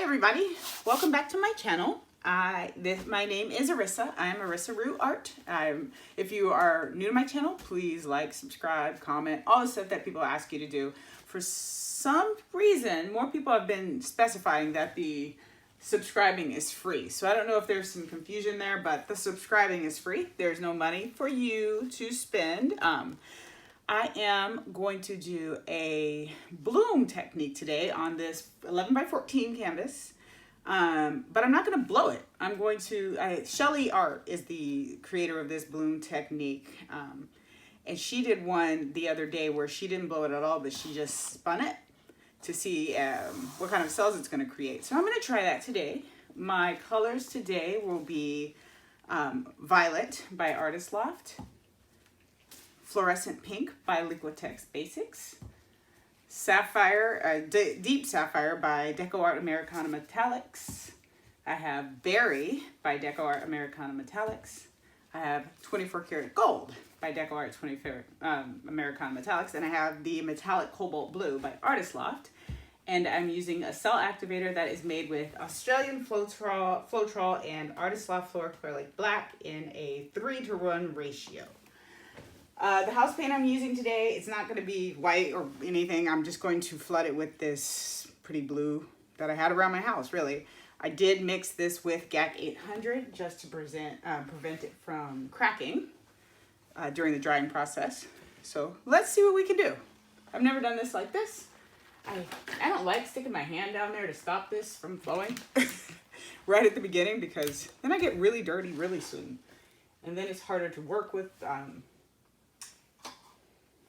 everybody, welcome back to my channel. My name is Arissa. I'm Arissa Root Art. If you are new to my channel, please like, subscribe, comment, all the stuff that people ask you to do. For some reason, more people have been specifying that the subscribing is free. So I don't know if there's some confusion there, but the subscribing is free. There's no money for you to spend. I am going to do a bloom technique today on this 11 by 14 canvas, but I'm not going to blow it. I'm going to, Shelly Art is the creator of this bloom technique, and she did one the other day where she didn't blow it at all, but she just spun it to see what kind of cells it's going to create. So I'm going to try that today. My colors today will be Violet by Artist Loft, Fluorescent Pink by Liquitex Basics, Sapphire, Deep Sapphire by DecoArt Americana Metallics. I have Berry by DecoArt Americana Metallics. I have 24 Karat Gold by DecoArt 24 Americana Metallics. And I have the Metallic Cobalt Blue by Artist Loft. And I'm using a cell activator that is made with Australian Floetrol and Artist Loft Acrylic Black in a 3:1 ratio. The house paint I'm using today, it's not going to be white or anything. I'm just going to flood it with this pretty blue that I had around my house, really. I did mix this with GAC 800 just to prevent it from cracking during the drying process. So let's see what we can do. I've never done this like this. I don't like sticking my hand down there to stop this from flowing right at the beginning, because then I get really dirty really soon. And then it's harder to work with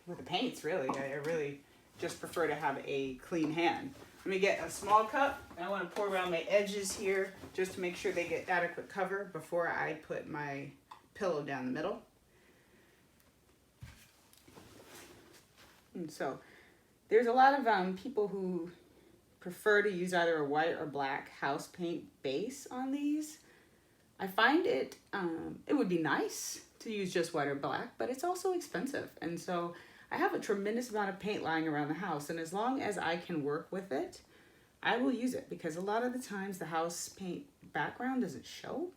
the paints, really. I really just prefer to have a clean hand. Let me get a small cup. I want to pour around my edges here just to make sure they get adequate cover before I put my pillow down the middle. And so there's a lot of people who prefer to use either a white or black house paint base on these. I find it would be nice to use just white or black, but it's also expensive. And so I have a tremendous amount of paint lying around the house, and as long as I can work with it, I will use it, because a lot of the times the house paint background doesn't show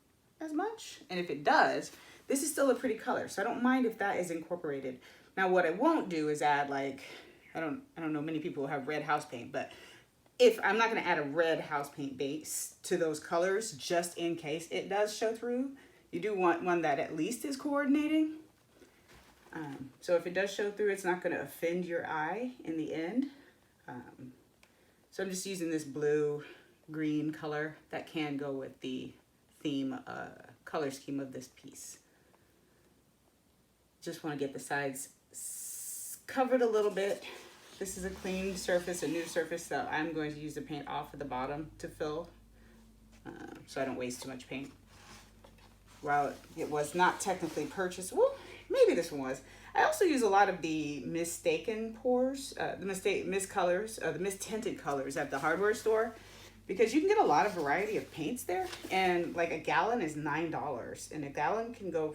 as much. And if it does, this is still a pretty color, so I don't mind if that is incorporated. Now what I won't do is add, like, I don't know many people who have red house paint, but if I'm not going to add a red house paint base to those colors just in case it does show through. You do want one that at least is coordinating. So if it does show through, it's not going to offend your eye in the end. So I'm just using this blue-green color that can go with the theme, color scheme of this piece. Just want to get the sides covered a little bit. This is a clean surface, a new surface, so I'm going to use the paint off of the bottom to fill, so I don't waste too much paint. While it was not technically purchased, well, maybe this one was. I also use a lot of the mistaken pours, the miscolors, the mistinted colors at the hardware store, because you can get a lot of variety of paints there, and like a gallon is $9, and a gallon can go,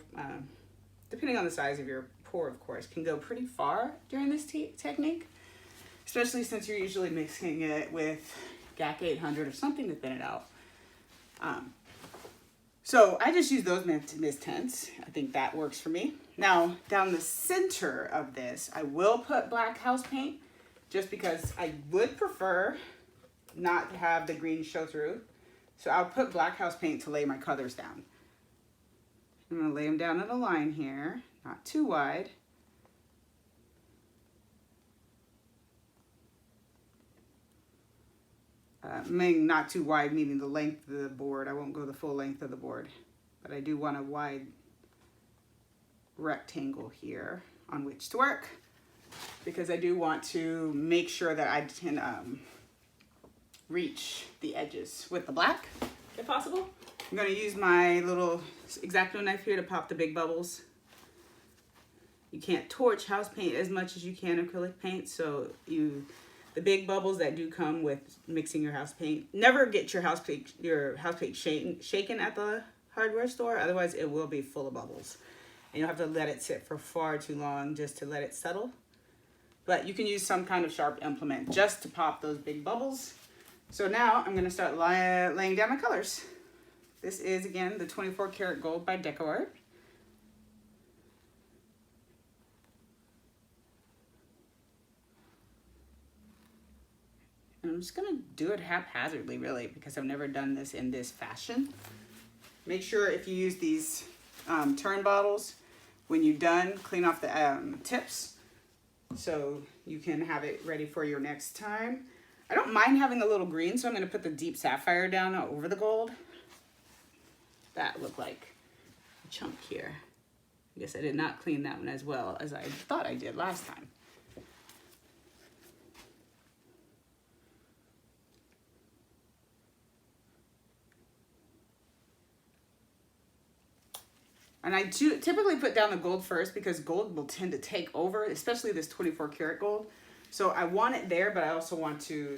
depending on the size of your pour, of course, can go pretty far during this technique, especially since you're usually mixing it with GAC 800 or something to thin it out. So I just use those mistints. I think that works for me. Now, down the center of this, I will put black house paint, just because I would prefer not to have the green show through. So I'll put black house paint to lay my colors down. I'm going to lay them down in a line here, not too wide. Meaning not too wide, meaning the length of the board. I won't go the full length of the board, but I do want a wide rectangle here on which to work, because I do want to make sure that I can reach the edges with the black, if possible. I'm going to use my little X-Acto knife here to pop the big bubbles. You can't torch house paint as much as you can acrylic paint, so the big bubbles that do come with mixing your house paint, never get your house paint shaken at the hardware store, otherwise it will be full of bubbles. And you'll have to let it sit for far too long just to let it settle. But you can use some kind of sharp implement just to pop those big bubbles. So now I'm going to start laying down my colors. This is, again, the 24 karat gold by DecoArt. And I'm just going to do it haphazardly, really, because I've never done this in this fashion. Make sure if you use these turn bottles, when you're done, clean off the tips so you can have it ready for your next time. I don't mind having a little green, so I'm going to put the deep sapphire down over the gold. That looked like a chunk here. I guess I did not clean that one as well as I thought I did last time. And I do typically put down the gold first because gold will tend to take over, especially this 24 karat gold. So I want it there, but I also want to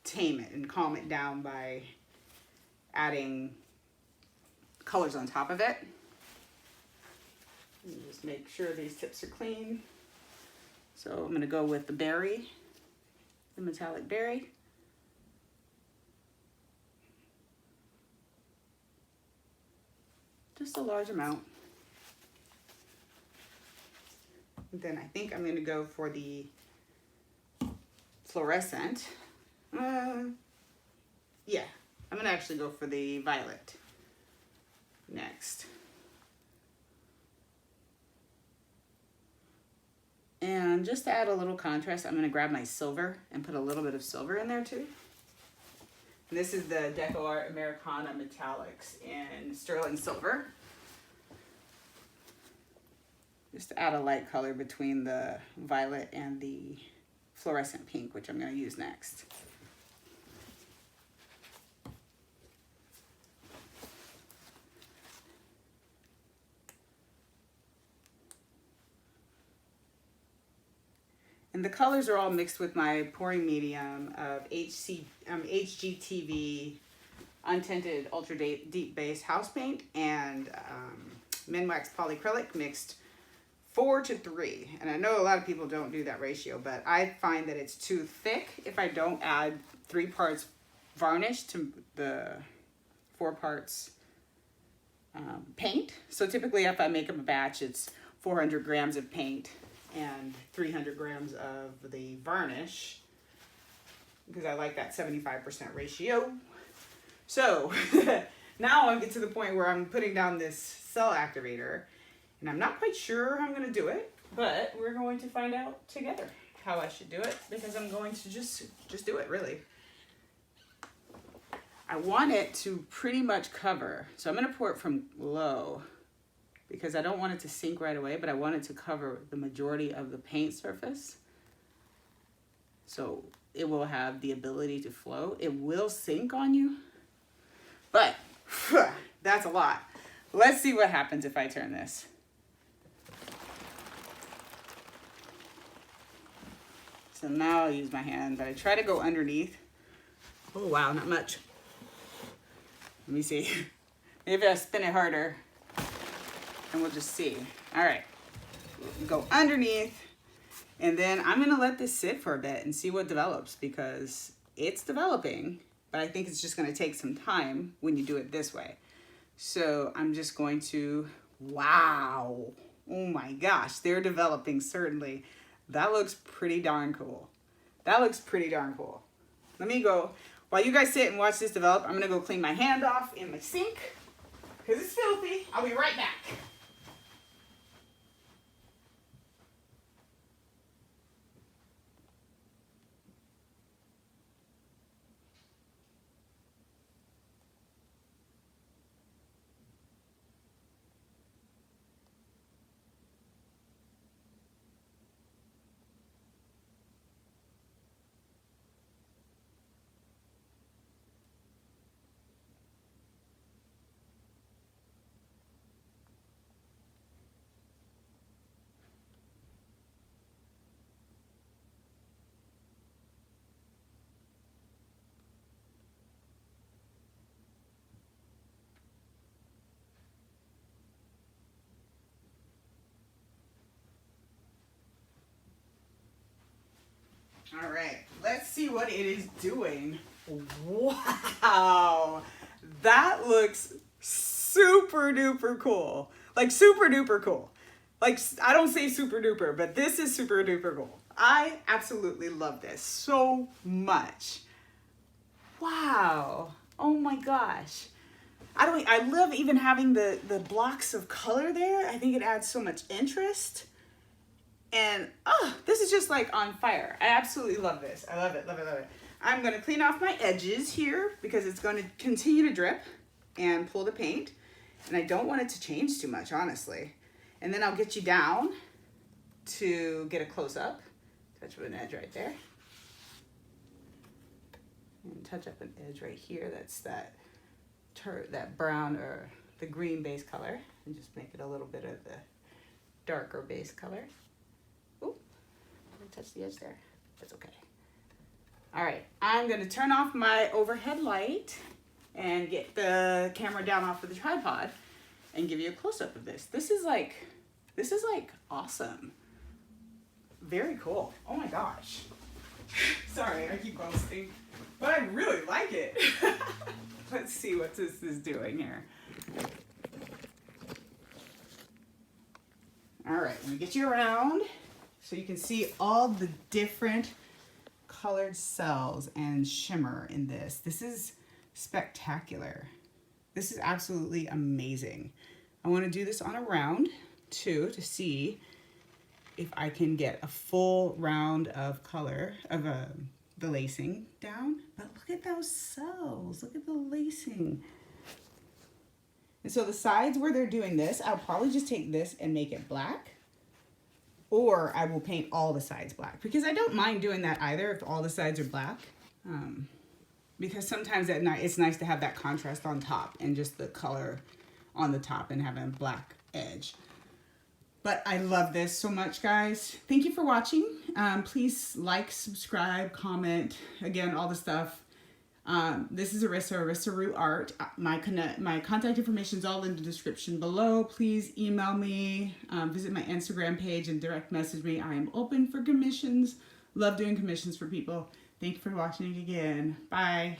tame it and calm it down by adding colors on top of it. And just make sure these tips are clean. So I'm going to go with the berry, the metallic berry. Just a large amount. And then I think I'm going to go for the fluorescent. Yeah, I'm going to actually go for the violet next. And just to add a little contrast, I'm going to grab my silver and put a little bit of silver in there too. And this is the DecoArt Americana Metallics in sterling silver. Just to add a light color between the violet and the fluorescent pink, which I'm going to use next. And the colors are all mixed with my pouring medium of HGTV untinted ultra deep base house paint and Minwax polyacrylic mixed 4:3. And I know a lot of people don't do that ratio, but I find that it's too thick if I don't add 3 parts varnish to the 4 parts paint. So typically if I make up a batch, it's 400 grams of paint and 300 grams of the varnish because I like that 75% ratio. So now I get to the point where I'm putting down this cell activator and I'm not quite sure how I'm going to do it, but we're going to find out together how I should do it because I'm going to just do it really. I want it to pretty much cover, so I'm going to pour it from low because I don't want it to sink right away, but I want it to cover the majority of the paint surface. So it will have the ability to flow. It will sink on you, but that's a lot. Let's see what happens if I turn this. So now I'll use my hand, but I try to go underneath. Oh wow, not much. Let me see. Maybe I'll spin it harder and we'll just see. All right, go underneath and then I'm gonna let this sit for a bit and see what develops because it's developing, but I think it's just gonna take some time when you do it this way. So I'm just going to, wow. Oh my gosh, they're developing certainly. That looks pretty darn cool. That looks pretty darn cool. Let me go, while you guys sit and watch this develop, I'm gonna go clean my hand off in my sink because it's filthy. I'll be right back. All right, let's see what it is doing. Wow, that looks super duper cool. Like super duper cool. Like, I don't say super duper, but this is super duper cool. I absolutely love this so much. Wow. Oh my gosh. I love even having the blocks of color there. I think it adds so much interest. And oh, this is just like on fire. I absolutely love this. I love it, love it, love it. I'm gonna clean off my edges here because it's gonna continue to drip and pull the paint. And I don't want it to change too much, honestly. And then I'll get you down to get a close up. Touch up an edge right there. And touch up an edge right here. That's that brown or the green base color. And just make it a little bit of the darker base color. Ooh, I touched the edge there. That's okay. All right, I'm gonna turn off my overhead light and get the camera down off of the tripod and give you a close-up of this. This is like awesome. Very cool. Oh my gosh. Sorry, I keep boasting, but I really like it. Let's see what this is doing here. All right, let me get you around so you can see all the different colored cells and shimmer in this. This is spectacular. This is absolutely amazing. I want to do this on a round too to see if I can get a full round of color of the lacing down. But look at those cells. Look at the lacing. And so the sides where they're doing this, I'll probably just take this and make it black. Or I will paint all the sides black, because I don't mind doing that either if all the sides are black. Because sometimes at night it's nice to have that contrast on top and just the color on the top and having a black edge. But I love this so much, guys. Thank you for watching. Please like, subscribe, comment, again, all the stuff. This is Arissa Root Art. My contact information is all in the description below. Please email me, visit my Instagram page and direct message me. I am open for commissions. Love doing commissions for people. Thank you for watching again. Bye.